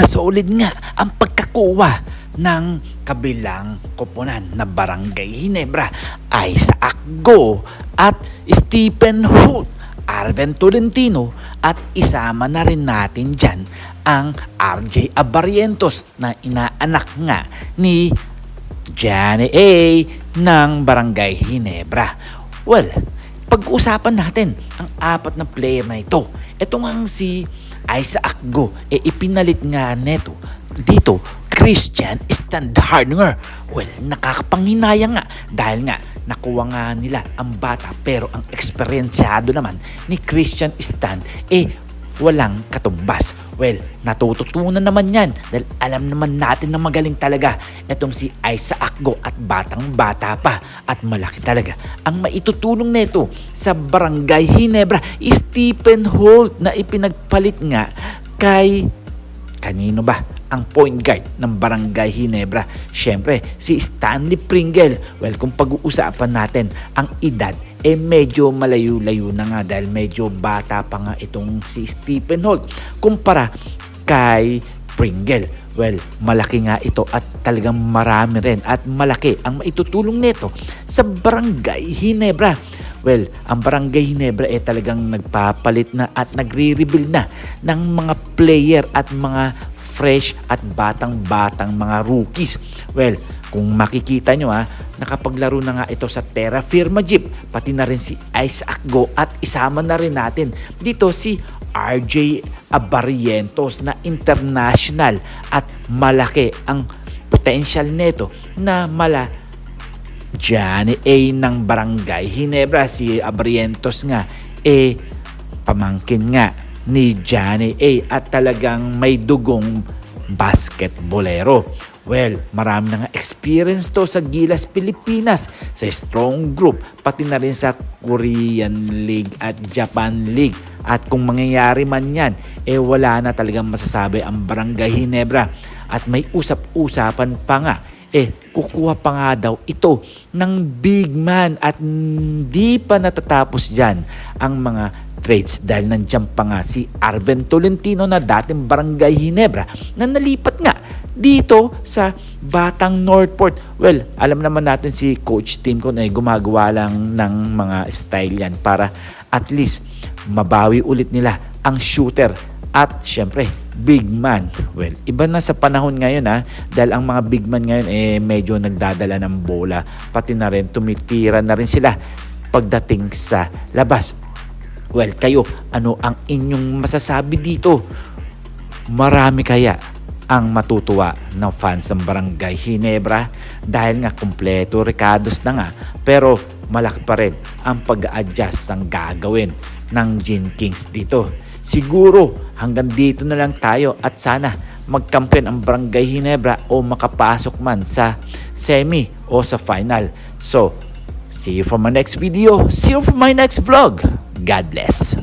solid nga ang pagkakuha ng kabilang koponan na Barangay Ginebra ay sa Akgo at Stephen Holt, Arven Tolentino at isama na rin natin dyan ang RJ Abarientos na inaanak nga ni Johnny A ng Barangay Ginebra. Well, pag-usapan natin ang apat na player na ito. Ito nga si Isaac Go, ipinalit nga neto dito Christian Standhardinger. Well, nakakapanghinayang nga dahil nga nakuha nga nila ang bata pero ang eksperyensyado naman ni Christian Stan walang katumbas. Well, natututunan naman yan dahil alam naman natin na magaling talaga itong si Isaac Go at batang-bata pa at malaki talaga ang maitutulong nito sa Barangay Ginebra. Stephen Holt na ipinagpalit nga kay kanino ba? Ang point guard ng Barangay Ginebra. Siyempre, si Stanley Pringle. Well, kung pag-uusapan natin ang edad, medyo malayo-layo na nga dahil medyo bata pa nga itong si Stephen Holt kumpara kay Pringle. Well, malaki nga ito at talagang marami rin at malaki ang maitutulong nito sa Barangay Ginebra. Well, ang Barangay Ginebra talagang nagpapalit na at nagre-rebuild na ng mga player at mga fresh at batang-batang mga rookies. Well, kung makikita nyo nakapaglaro na nga ito sa Terra Firma Jeep, pati na rin si Isaac Go at isama na rin natin dito si RJ Abarientos na international at malaki ang potential nito na Johnny A ng Barangay Ginebra. Si Abarientos nga pamangkin nga ni Johnny A at talagang may dugong basketbolero. Well, marami na nga experience to sa Gilas Pilipinas, sa Strong Group, pati na rin sa Korean League at Japan League. At kung mangyayari man yan, wala na talagang masasabi ang Barangay Ginebra. At may usap-usapan pa nga, kukuha pa nga daw ito ng big man at hindi pa natatapos dyan ang mga trades dahil nandiyan pa nga si Arven Tolentino na dating Barangay Ginebra na nalipat nga dito sa Batang Northport. Well, alam naman natin si Coach Tim ko na gumagawa lang ng mga style yan para at least mabawi ulit nila ang shooter at syempre big man. Well, iba na sa panahon ngayon dahil ang mga big man ngayon medyo nagdadala ng bola, pati na rin tumitira na rin sila pagdating sa labas. Well, kayo, ano ang inyong masasabi dito? Marami kaya ang matutuwa ng fans ng Barangay Ginebra dahil nga kumpleto Ricardos na nga pero malaki pa rin ang pag-adjust ang gagawin ng Gin Kings dito. Siguro hanggang dito na lang tayo at sana magkampiyon ang Barangay Ginebra o makapasok man sa semi o sa final. So, see you for my next video. See you for my next vlog. God bless.